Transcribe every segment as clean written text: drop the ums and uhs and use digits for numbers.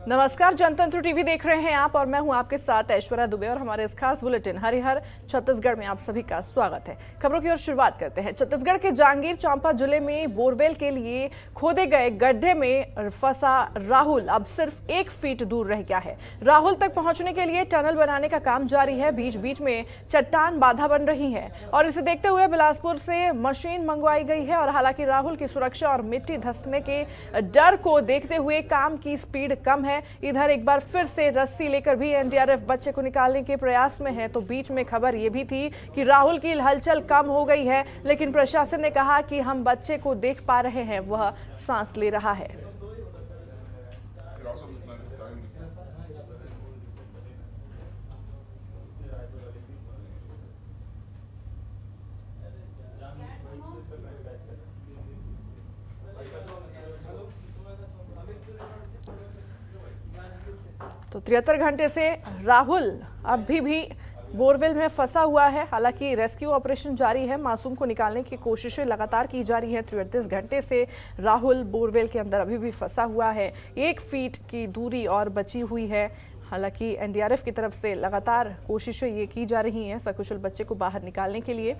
नमस्कार, जनतंत्र टीवी देख रहे हैं आप और मैं हूं आपके साथ ऐश्वर्या दुबे और हमारे इस खास बुलेटिन हरिहर छत्तीसगढ़ में आप सभी का स्वागत है। खबरों की ओर शुरुआत करते हैं। छत्तीसगढ़ के जांजगीर चांपा जिले में बोरवेल के लिए खोदे गए गड्ढे में फंसा राहुल अब सिर्फ 1 फीट दूर रह गया है। राहुल तक पहुंचने के लिए टनल बनाने का काम जारी है। बीच बीच में चट्टान बाधा बन रही है और इसे देखते हुए बिलासपुर से मशीन मंगवाई गई है। और हालांकि राहुल की सुरक्षा और मिट्टी धंसने के डर को देखते हुए काम की स्पीड कम है। इधर एक बार फिर से रस्सी लेकर भी एनडीआरएफ बच्चे को निकालने के प्रयास में है। तो बीच में खबर यह भी थी कि राहुल की हलचल कम हो गई है, लेकिन प्रशासन ने कहा कि हम बच्चे को देख पा रहे हैं, वह सांस ले रहा है। तो 73 घंटे से राहुल अभी भी बोरवेल में फंसा हुआ है। हालांकि रेस्क्यू ऑपरेशन जारी है, मासूम को निकालने की कोशिशें लगातार की जा रही हैं। 33 घंटे से राहुल बोरवेल के अंदर अभी भी फंसा हुआ है। 1 फीट की दूरी और बची हुई है। हालांकि एनडीआरएफ की तरफ से लगातार कोशिशें ये की जा रही हैं सकुशल बच्चे को बाहर निकालने के लिए।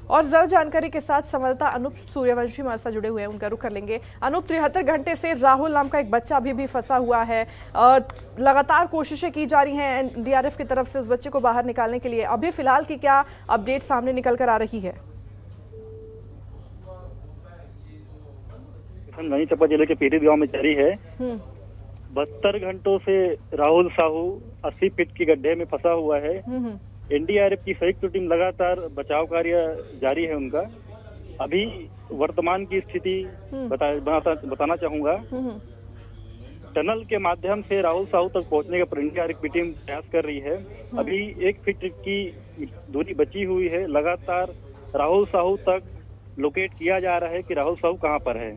और ज्यादा जानकारी के साथ संवाददाता अनूप सूर्यवंशी हमारे साथ जुड़े हुए हैं, उनका रुख कर लेंगे। अनूप, 73 घंटे से राहुल नाम का एक बच्चा अभी भी फंसा हुआ है। लगातार कोशिशें की जा रही हैं एनडीआरएफ की तरफ से उस बच्चे को बाहर निकालने के लिए। अभी फिलहाल की क्या अपडेट सामने निकल कर आ रही है? नई चंपा जिले के पीड़ित गांव में जारी है। 72 घंटों से राहुल साहू 80 फीट के गड्ढे में फंसा हुआ है। एनडीआरएफ की संयुक्त टीम लगातार बचाव कार्य जारी है उनका। अभी वर्तमान की स्थिति बताना चाहूंगा। टनल के माध्यम से राहुल साहू तक पहुंचने का एनडीआरएफ की टीम प्रयास कर रही है। अभी 1 फीट की दूरी बची हुई है। लगातार राहुल साहू तक लोकेट किया जा रहा है कि राहुल साहू कहां पर है।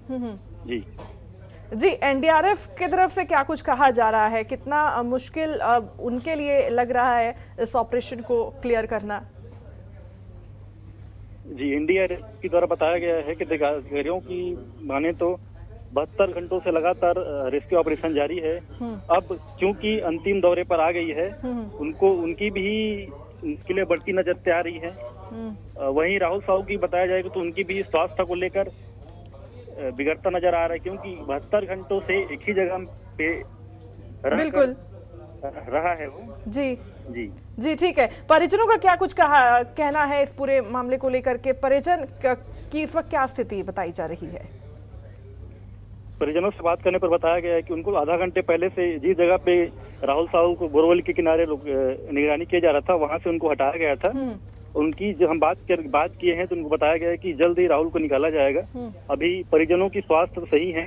जी, एनडीआरएफ की तरफ से क्या कुछ कहा जा रहा है? कितना मुश्किल उनके लिए लग रहा है इस ऑपरेशन को क्लियर करना? जी, एनडीआरएफ की द्वारा बताया गया है कि अधिकारियों की माने तो 72 घंटों से लगातार रेस्क्यू ऑपरेशन जारी है। अब चूंकि अंतिम दौरे पर आ गई है, उनकी भी उनके लिए बढ़ती नजर आ रही है। वहीं राहुल साहू की बताया जाएगा तो उनकी भी स्वास्थ्य को लेकर बिगड़ता नजर आ रहा है, क्योंकि 72 घंटों से एक ही जगह पे बिल्कुल रहा है वो। जी जी जी, ठीक है। परिजनों का क्या कुछ कहना है इस पूरे मामले को लेकर के? परिजन की इस वक्त क्या स्थिति बताई जा रही है? परिजनों से बात करने पर बताया गया है कि उनको आधा घंटे पहले से जिस जगह पे राहुल साहू को बोरवेल के किनारे निगरानी किया जा रहा था, वहां से उनको हटाया गया था। उनकी जो हम बात किए हैं तो उनको बताया गया है कि जल्द ही राहुल को निकाला जाएगा। अभी परिजनों की स्वास्थ्य सही है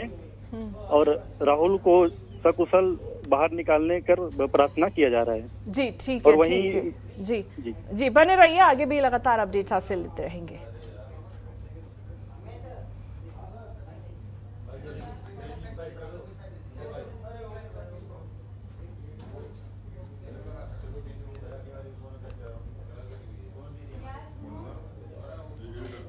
और राहुल को सकुशल बाहर निकालने कर प्रार्थना किया जा रहा है। जी, ठीक है। और वहीं जी, बने रहिए, आगे भी लगातार अपडेट्स आपसे लेते रहेंगे।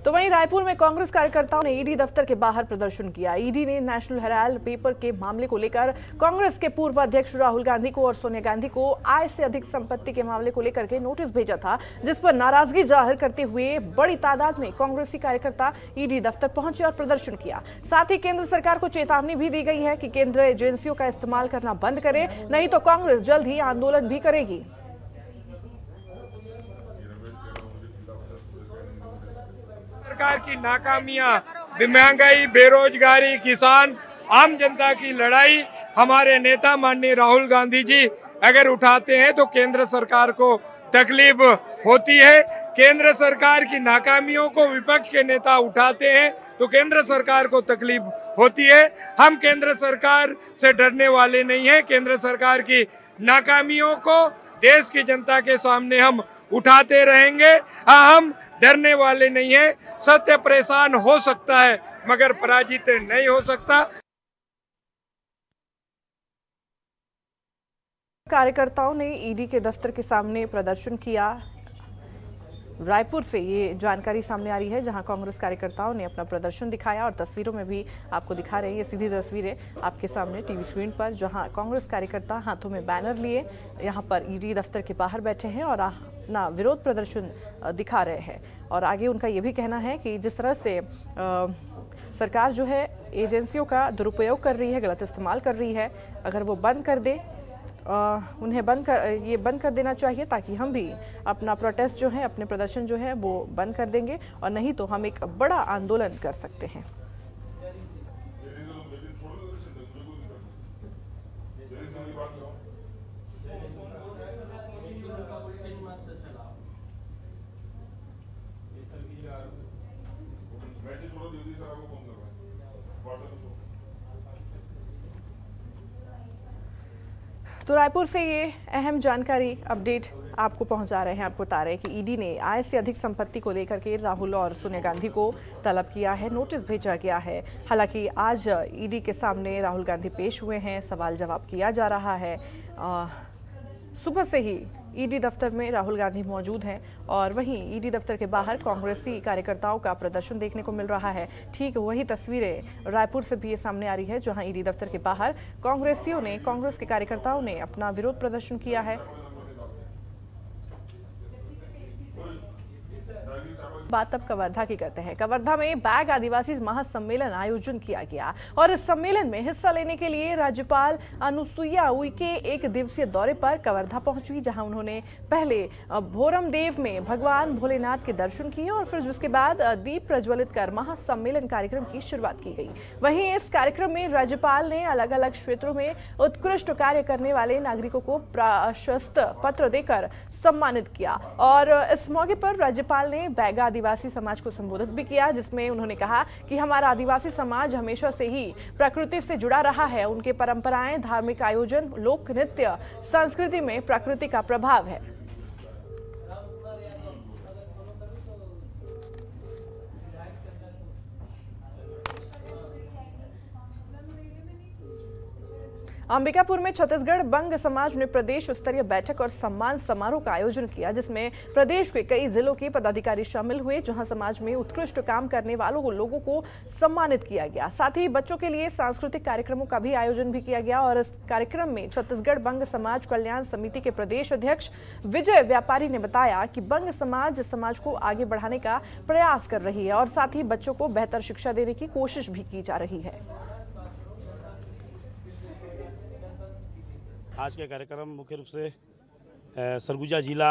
तो वहीं रायपुर में कांग्रेस कार्यकर्ताओं ने ईडी दफ्तर के बाहर प्रदर्शन किया। ईडी ने नेशनल हेराल्ड पेपर के मामले को लेकर कांग्रेस के पूर्व अध्यक्ष राहुल गांधी को और सोनिया गांधी को आय से अधिक संपत्ति के मामले को लेकर के नोटिस भेजा था, जिस पर नाराजगी जाहिर करते हुए बड़ी तादाद में कांग्रेसी कार्यकर्ता ईडी दफ्तर पहुंचे और प्रदर्शन किया। साथ ही केंद्र सरकार को चेतावनी भी दी गई है कि केंद्रीय एजेंसियों का इस्तेमाल करना बंद करे, नहीं तो कांग्रेस जल्द ही आंदोलन भी करेगी। सरकार की नाकामियां, महंगाई, बेरोजगारी, किसान, आम जनता की लड़ाई हमारे नेता माननीय राहुल गांधी जी अगर उठाते हैं तो केंद्र सरकार को तकलीफ होती है। केंद्र सरकार की नाकामियों को विपक्ष के नेता उठाते हैं तो केंद्र सरकार को तकलीफ होती है। हम केंद्र सरकार से डरने वाले नहीं हैं। केंद्र सरकार की नाकामियों को देश की जनता के सामने हम उठाते रहेंगे। हम डरने वाले नहीं है। सत्य परेशान हो सकता है मगर पराजित नहीं हो सकता। कार्यकर्ताओं ने ईडी के दफ्तर के सामने प्रदर्शन किया। रायपुर से ये जानकारी सामने आ रही है, जहां कांग्रेस कार्यकर्ताओं ने अपना प्रदर्शन दिखाया और तस्वीरों में भी आपको दिखा रहे हैं। ये सीधी तस्वीरें आपके सामने टीवी स्क्रीन पर, जहां कांग्रेस कार्यकर्ता हाथों में बैनर लिए यहां पर ईडी दफ्तर के बाहर बैठे हैं और अपना विरोध प्रदर्शन दिखा रहे हैं। और आगे उनका ये भी कहना है कि जिस तरह से सरकार जो है एजेंसियों का दुरुपयोग कर रही है, गलत इस्तेमाल कर रही है, अगर वो बंद कर दे, उन्हें बंद कर देना चाहिए, ताकि हम भी अपना प्रोटेस्ट जो है, अपने प्रदर्शन जो है वो बंद कर देंगे, और नहीं तो हम एक बड़ा आंदोलन कर सकते हैं। तो रायपुर से ये अहम जानकारी अपडेट आपको पहुंचा रहे हैं। आपको बता रहे हैं कि ईडी ने आय से अधिक संपत्ति को लेकर के राहुल और सोनिया गांधी को तलब किया है, नोटिस भेजा गया है। हालांकि आज ईडी के सामने राहुल गांधी पेश हुए हैं, सवाल जवाब किया जा रहा है। सुबह से ही ईडी दफ्तर में राहुल गांधी मौजूद हैं और वहीं ईडी दफ्तर के बाहर कांग्रेसी कार्यकर्ताओं का प्रदर्शन देखने को मिल रहा है। ठीक वही तस्वीरें रायपुर से भी ये सामने आ रही है, जहां ईडी दफ्तर के बाहर कांग्रेस के कार्यकर्ताओं ने अपना विरोध प्रदर्शन किया है। बात अब कवर्धा की करते हैं। कवर्धा में बैग आदिवासी महासम्मेलन आयोजन किया गया और इस सम्मेलन में हिस्सा लेने के लिए राज्यपाल अनुसुईया उइके एक दिवसीय दौरे पर कवर्धा पहुंची, जहां उन्होंने पहले भोरमदेव में भगवान भोलेनाथ के दर्शन किए और फिर जिसके बाद दीप प्रज्वलित कर महासम्मेलन कार्यक्रम की शुरुआत की गई। वहीं इस कार्यक्रम में राज्यपाल ने अलग अलग क्षेत्रों में उत्कृष्ट कार्य करने वाले नागरिकों को प्रशस्ति पत्र देकर सम्मानित किया और इस मौके पर राज्यपाल ने बैग आदिवासी समाज को संबोधित भी किया, जिसमें उन्होंने कहा कि हमारा आदिवासी समाज हमेशा से ही प्रकृति से जुड़ा रहा है। उनके परंपराएं, धार्मिक आयोजन, लोक नृत्य, संस्कृति में प्रकृति का प्रभाव है। अंबिकापुर में छत्तीसगढ़ बंग समाज ने प्रदेश स्तरीय बैठक और सम्मान समारोह का आयोजन किया, जिसमें प्रदेश के कई जिलों के पदाधिकारी शामिल हुए, जहां समाज में उत्कृष्ट काम करने वालों लोगों को सम्मानित किया गया। साथ ही बच्चों के लिए सांस्कृतिक कार्यक्रमों का भी आयोजन भी किया गया और इस कार्यक्रम में छत्तीसगढ़ बंग समाज कल्याण समिति के प्रदेश अध्यक्ष विजय व्यापारी ने बताया कि बंग समाज को आगे बढ़ाने का प्रयास कर रही है और साथ ही बच्चों को बेहतर शिक्षा देने की कोशिश भी की जा रही है। आज के कार्यक्रम मुख्य रूप से सरगुजा जिला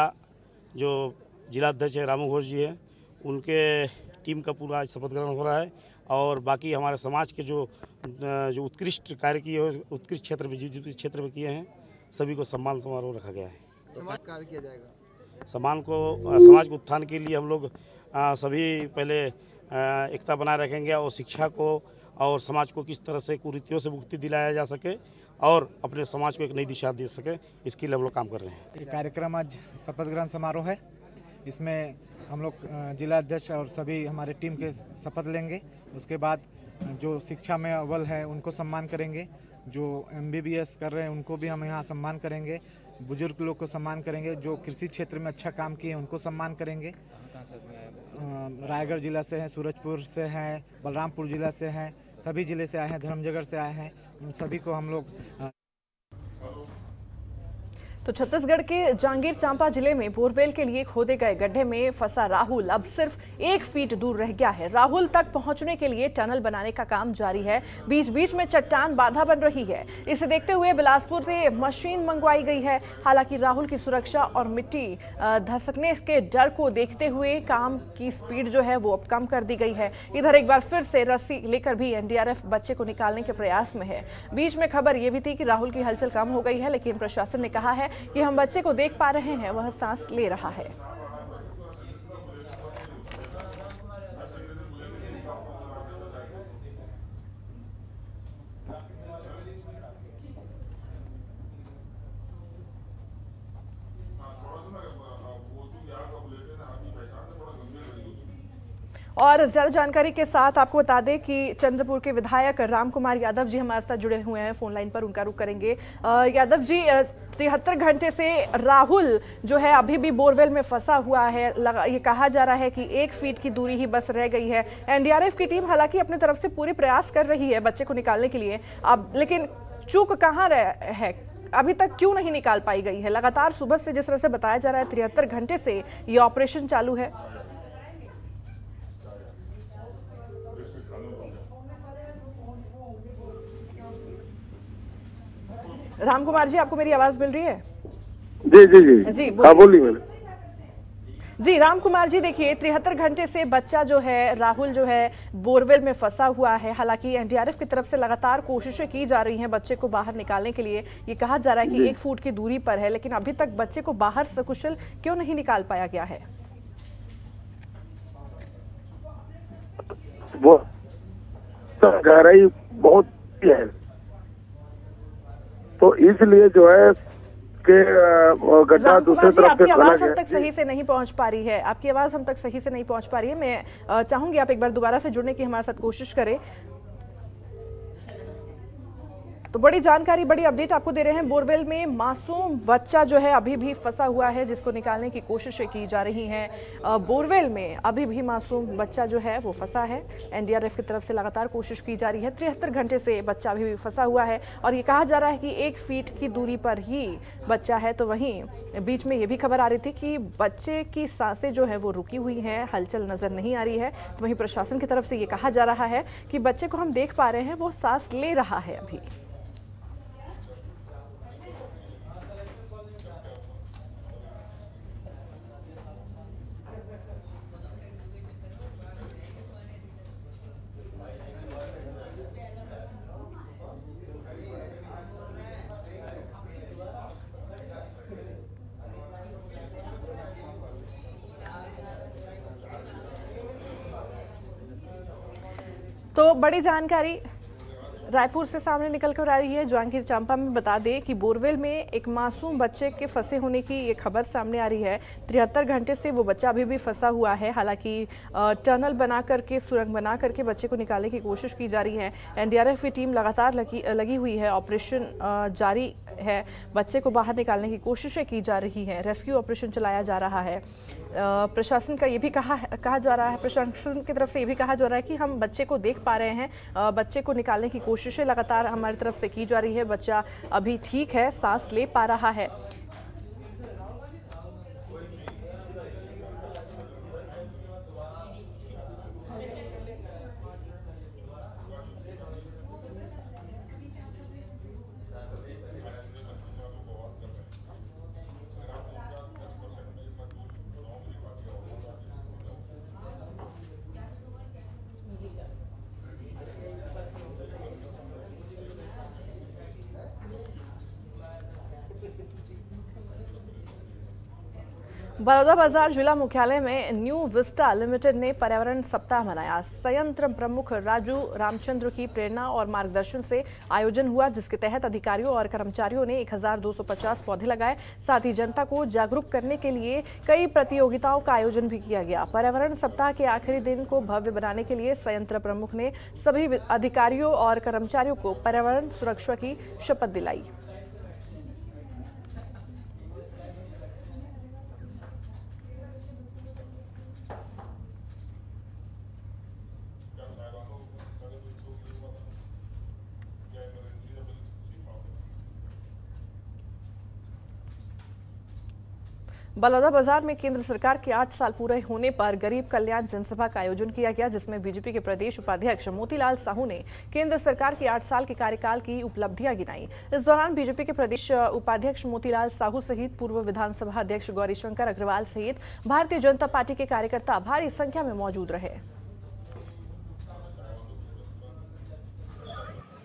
जो जिला अध्यक्ष है रामू घोष जी है, उनके टीम का पूरा आज शपथ ग्रहण हो रहा है और बाकी हमारे समाज के जो उत्कृष्ट कार्य किए उत्कृष्ट क्षेत्र में जिस क्षेत्र में किए हैं सभी को सम्मान समारोह रखा गया है। तो क्या कार्य किया जाएगा? समाज के उत्थान के लिए हम लोग सभी पहले एकता बनाए रखेंगे और शिक्षा को और समाज को किस तरह से कुरीतियों से मुक्ति दिलाया जा सके और अपने समाज को एक नई दिशा दे सके, इसके लिए हम लोग काम कर रहे हैं। ये कार्यक्रम आज शपथ ग्रहण समारोह है। इसमें हम लोग जिला अध्यक्ष और सभी हमारे टीम के शपथ लेंगे। उसके बाद जो शिक्षा में अव्वल है उनको सम्मान करेंगे, जो MBBS कर रहे हैं उनको भी हम यहाँ सम्मान करेंगे, बुजुर्ग लोग को सम्मान करेंगे, जो कृषि क्षेत्र में अच्छा काम किए उनको सम्मान करेंगे। रायगढ़ जिला से हैं, सूरजपुर से हैं, बलरामपुर जिला से हैं, सभी जिले से आए हैं, धर्मजगढ़ से आए हैं, उन सभी को हम लोग तो छत्तीसगढ़ के जांगीर चांपा जिले में बोरवेल के लिए खोदे गए गड्ढे में फंसा राहुल अब सिर्फ 1 फीट दूर रह गया है। राहुल तक पहुंचने के लिए टनल बनाने का काम जारी है। बीच बीच में चट्टान बाधा बन रही है। इसे देखते हुए बिलासपुर से मशीन मंगवाई गई है। हालांकि राहुल की सुरक्षा और मिट्टी धसकने के डर को देखते हुए काम की स्पीड जो है वो अब कम कर दी गई है। इधर एक बार फिर से रस्सी लेकर भी NDRF बच्चे को निकालने के प्रयास में है। बीच में खबर यह भी थी कि राहुल की हलचल कम हो गई है, लेकिन प्रशासन ने कहा है कि हम बच्चे को देख पा रहे हैं, वह सांस ले रहा है। और ज्यादा जानकारी के साथ आपको बता दें कि चंद्रपुर के विधायक राम कुमार यादव जी हमारे साथ जुड़े हुए हैं फोन लाइन पर, उनका रुख करेंगे। यादव जी, 73 घंटे से राहुल जो है अभी भी बोरवेल में फंसा हुआ है। ये कहा जा रहा है कि 1 फीट की दूरी ही बस रह गई है। एनडीआरएफ की टीम हालांकि अपनी तरफ से पूरे प्रयास कर रही है बच्चे को निकालने के लिए, अब लेकिन चूक कहाँ है, अभी तक क्यों नहीं निकाल पाई गई है? लगातार सुबह से जिस तरह से बताया जा रहा है 73 घंटे से ये ऑपरेशन चालू है। राम कुमार जी, आपको मेरी आवाज मिल रही है? जी जी जी जी हाँ, बोलिए मैडम। जी राम कुमार जी, देखिए 73 घंटे से बच्चा जो है राहुल जो है बोरवेल में फंसा हुआ है। हालांकि एनडीआरएफ की तरफ से लगातार कोशिशें की जा रही हैं बच्चे को बाहर निकालने के लिए। ये कहा जा रहा है कि 1 फुट की दूरी पर है, लेकिन अभी तक बच्चे को बाहर सकुशल क्यों नहीं निकाल पाया गया है? वो गहराई बहुत है, तो इसलिए जो है कि गड्ढा दूसरी तरफ से आपकी बना आवाज हम गया। तक सही से नहीं पहुंच पा रही है, आपकी आवाज हम तक सही से नहीं पहुंच पा रही है। मैं चाहूंगी आप एक बार दोबारा से जुड़ने की हमारे साथ कोशिश करें। तो बड़ी जानकारी, बड़ी अपडेट आपको दे रहे हैं। बोरवेल में मासूम बच्चा जो है अभी भी फंसा हुआ है, जिसको निकालने की कोशिशें की जा रही हैं। बोरवेल में अभी भी मासूम बच्चा जो है वो फंसा है। एनडीआरएफ की तरफ से लगातार कोशिश की जा रही है। 73 घंटे से बच्चा अभी भी फंसा हुआ है और ये कहा जा रहा है कि 1 फीट की दूरी पर ही बच्चा है। तो वहीं बीच में ये भी खबर आ रही थी कि बच्चे की सांसें जो है वो रुकी हुई हैं, हलचल नजर नहीं आ रही है। तो वहीं प्रशासन की तरफ से ये कहा जा रहा है कि बच्चे को हम देख पा रहे हैं, वो सांस ले रहा है अभी। तो बड़ी जानकारी रायपुर से सामने निकल कर आ रही है। जांगीर चांपा में बता दें कि बोरवेल में एक मासूम बच्चे के फंसे होने की ये खबर सामने आ रही है। 73 घंटे से वो बच्चा अभी भी फंसा हुआ है। हालांकि टनल बना करके, सुरंग बना करके बच्चे को निकालने की कोशिश की जा रही है। एनडीआरएफ की टीम लगातार लगी हुई है, ऑपरेशन जारी है। बच्चे को बाहर निकालने की कोशिशें की जा रही हैं, रेस्क्यू ऑपरेशन चलाया जा रहा है। प्रशासन का ये भी कहा जा रहा है, प्रशासन की तरफ से ये भी कहा जा रहा है कि हम बच्चे को देख पा रहे हैं। बच्चे को निकालने की कोशिशें लगातार हमारी तरफ से की जा रही है। बच्चा अभी ठीक है, सांस ले पा रहा है। बलौदाबाजार जिला मुख्यालय में न्यू विस्टा लिमिटेड ने पर्यावरण सप्ताह मनाया। संयंत्र प्रमुख राजू रामचंद्र की प्रेरणा और मार्गदर्शन से आयोजन हुआ, जिसके तहत अधिकारियों और कर्मचारियों ने 1250 पौधे लगाए। साथ ही जनता को जागरूक करने के लिए कई प्रतियोगिताओं का आयोजन भी किया गया। पर्यावरण सप्ताह के आखिरी दिन को भव्य बनाने के लिए संयंत्र प्रमुख ने सभी अधिकारियों और कर्मचारियों को पर्यावरण सुरक्षा की शपथ दिलाई। बलौदाबाजार में केंद्र सरकार के 8 साल पूरे होने पर गरीब कल्याण जनसभा का आयोजन किया गया, जिसमें बीजेपी के प्रदेश उपाध्यक्ष मोतीलाल साहू ने केंद्र सरकार के 8 साल के कार्यकाल की उपलब्धियां गिनाई। इस दौरान बीजेपी के प्रदेश उपाध्यक्ष मोतीलाल साहू सहित पूर्व विधानसभा अध्यक्ष गौरीशंकर अग्रवाल सहित भारतीय जनता पार्टी के कार्यकर्ता भारी संख्या में मौजूद रहे।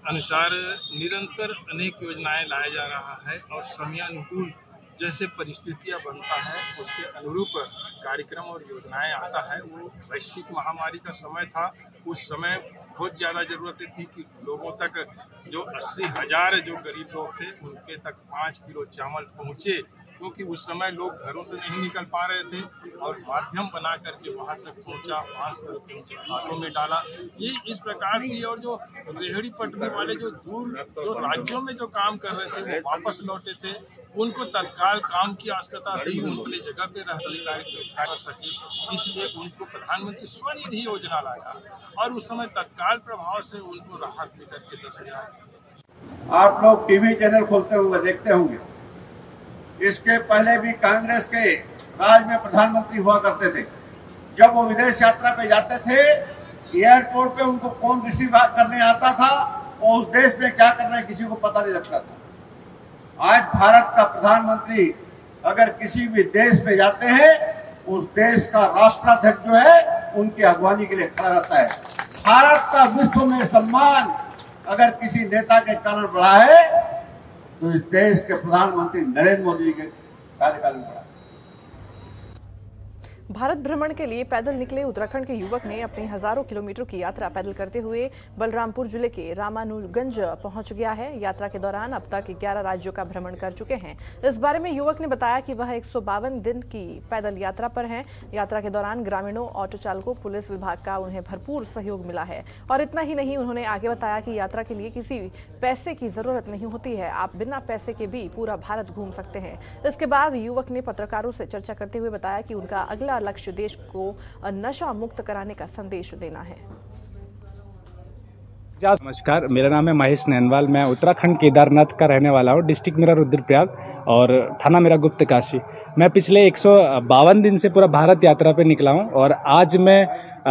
अनुसार निरंतर अनेक योजनाएं लाया जा रहा है और समयानुकूल जैसे परिस्थितियां बनता है उसके अनुरूप कार्यक्रम और योजनाएं आता है। वो वैश्विक महामारी का समय था, उस समय बहुत ज़्यादा ज़रूरतें थी कि लोगों तक जो 80,000 जो गरीब लोग थे उनके तक 5 किलो चावल पहुँचे, क्योंकि उस समय लोग घरों से नहीं निकल पा रहे थे और माध्यम बना करके वहाँ तक पहुँचा, 5 तरह के उनके खातों में डाला। ये इस प्रकार से, और जो रेहड़ी पटरी वाले जो दूर जो राज्यों में जो काम कर रहे थे वो वापस लौटे थे, उनको तत्काल काम की आवश्यकता थी, उन्होंने जगह पे रहकर कार्य कर सके, इसलिए उनको प्रधानमंत्री स्वनिधि योजना लाया और उस समय तत्काल प्रभाव से उनको राहत देकर के 10,000। आप लोग टीवी चैनल खोलते हुए देखते होंगे, इसके पहले भी कांग्रेस के राज में प्रधानमंत्री हुआ करते थे। जब वो विदेश यात्रा पे जाते थे, एयरपोर्ट पे उनको कौन रिसीव करने आता था और उस देश में क्या कर रहे हैं किसी को पता नहीं लगता था। आज भारत का प्रधानमंत्री अगर किसी भी देश में जाते हैं, उस देश का राष्ट्राध्यक्ष जो है उनकी अगवानी के लिए खड़ा रहता है। भारत का विश्व में सम्मान अगर किसी नेता के कारण बढ़ा है तो इस देश के प्रधानमंत्री नरेंद्र मोदी के कार्यकाल में बढ़ा। भारत भ्रमण के लिए पैदल निकले उत्तराखंड के युवक ने अपनी हजारों किलोमीटर की यात्रा पैदल करते हुए बलरामपुर जिले के रामानुजगंज पहुंच गया है। यात्रा के दौरान अब तक 11 राज्यों का भ्रमण कर चुके हैं। इस बारे में युवक ने बताया कि वह 152 दिन की पैदल यात्रा पर हैं। यात्रा के दौरान ग्रामीणों, ऑटो चालकों, पुलिस विभाग का उन्हें भरपूर सहयोग मिला है। और इतना ही नहीं, उन्होंने आगे बताया कि यात्रा के लिए किसी पैसे की जरूरत नहीं होती है, आप बिना पैसे के भी पूरा भारत घूम सकते हैं। इसके बाद युवक ने पत्रकारों से चर्चा करते हुए बताया कि उनका अगला लक्ष्य देश को नशा मुक्त कराने का संदेश देना है। नमस्कार, मेरा नाम है महेश नैनवाल। मैं उत्तराखंड केदारनाथ का रहने वाला हूँ। डिस्ट्रिक्ट मेरा रुद्रप्रयाग और थाना मेरा गुप्तकाशी। मैं पिछले 152 दिन से पूरा भारत यात्रा पे निकला हूँ और आज मैं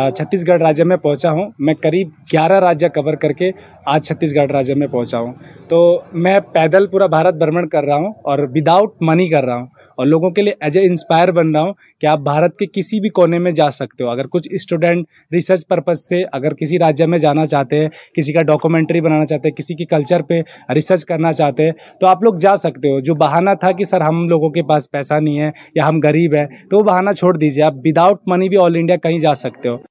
छत्तीसगढ़ राज्य में पहुँचा हूँ। मैं करीब 11 राज्य कवर करके आज छत्तीसगढ़ राज्य में पहुँचा हूँ। तो मैं पैदल पूरा भारत भ्रमण कर रहा हूँ और विदाउट मनी कर रहा हूँ और लोगों के लिए एज ए इंस्पायर बन रहा हूँ कि आप भारत के किसी भी कोने में जा सकते हो। अगर कुछ स्टूडेंट रिसर्च पर्पस से अगर किसी राज्य में जाना चाहते हैं, किसी का डॉक्यूमेंट्री बनाना चाहते हैं, किसी की कल्चर पे रिसर्च करना चाहते हैं, तो आप लोग जा सकते हो। जो बहाना था कि सर हम लोगों के पास पैसा नहीं है या हम गरीब है, तो वो बहाना छोड़ दीजिए। आप विदाउट मनी भी ऑल इंडिया कहीं जा सकते हो।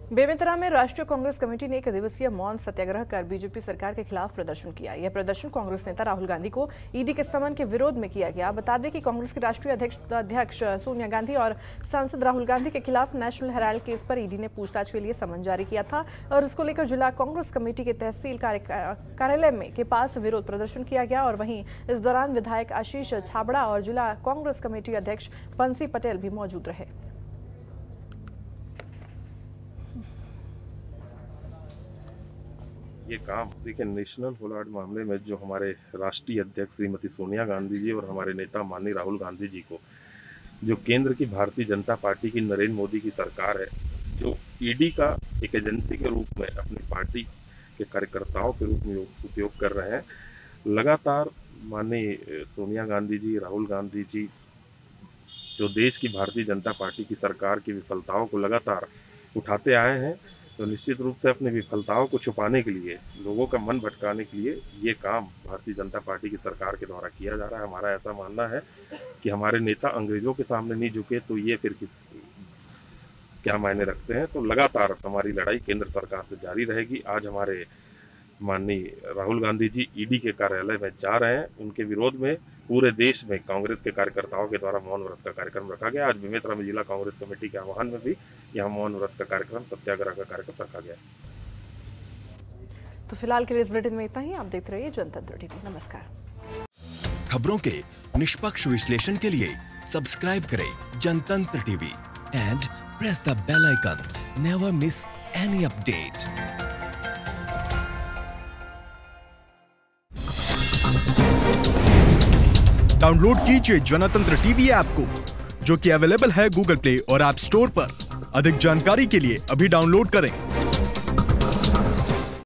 बेमेतरा में राष्ट्रीय कांग्रेस कमेटी ने 1 दिवसीय मौन सत्याग्रह कर बीजेपी सरकार के खिलाफ प्रदर्शन किया। यह प्रदर्शन कांग्रेस नेता राहुल गांधी को ईडी के समन के विरोध में किया गया। बता दें कि कांग्रेस के राष्ट्रीय अध्यक्ष सोनिया गांधी और सांसद राहुल गांधी के खिलाफ नेशनल हेराल्ड केस पर ईडी ने पूछताछ के लिए समन जारी किया था और इसको लेकर जिला कांग्रेस कमेटी के तहसील कार्यालय में के पास विरोध प्रदर्शन किया गया। और वहीं इस दौरान विधायक आशीष छाबड़ा और जिला कांग्रेस कमेटी अध्यक्ष पंसी पटेल भी मौजूद रहे। ये काम देखिए, नेशनल होलार्ड मामले में जो हमारे राष्ट्रीय अध्यक्ष श्रीमती सोनिया गांधी जी और हमारे नेता माननीय राहुल गांधी जी को, जो केंद्र की भारतीय जनता पार्टी की नरेंद्र मोदी की सरकार है, जो ईडी का एक एजेंसी के रूप में अपनी पार्टी के कार्यकर्ताओं के रूप में उपयोग कर रहे हैं। लगातार माननीय सोनिया गांधी जी, राहुल गांधी जी जो देश की भारतीय जनता पार्टी की सरकार की विफलताओं को लगातार उठाते आए हैं, तो निश्चित रूप से अपनी विफलताओं को छुपाने के लिए, लोगों का मन भटकाने के लिए ये काम भारतीय जनता पार्टी की सरकार के द्वारा किया जा रहा है। हमारा ऐसा मानना है कि हमारे नेता अंग्रेजों के सामने नहीं झुके तो ये फिर क्या मायने रखते हैं। तो लगातार हमारी लड़ाई केंद्र सरकार से जारी रहेगी। आज हमारे माननीय राहुल गांधी जी ईडी के कार्यालय में जा रहे हैं। उनके विरोध में पूरे देश में कांग्रेस के कार्यकर्ताओं के द्वारा मौन व्रत का कार्यक्रम रखा गया। आज बेमेतरा में जिला कांग्रेस कमेटी के आह्वान में भी यहाँ मौन व्रत का कार्यक्रम, सत्याग्रह का कार्यक्रम रखा गया। तो फिलहाल के लिए इस बुलेटिन में इतना ही। आप देखते रहिए जनतंत्र टीवी। नमस्कार। खबरों के निष्पक्ष विश्लेषण के लिए सब्सक्राइब करें Jantantra TV and press the bell icon. Never miss any update. Download कीजिए जनतंत्र टीवी ऐप को, जो कि अवेलेबल है गूगल प्ले और ऐप स्टोर पर। अधिक जानकारी के लिए अभी डाउनलोड करें।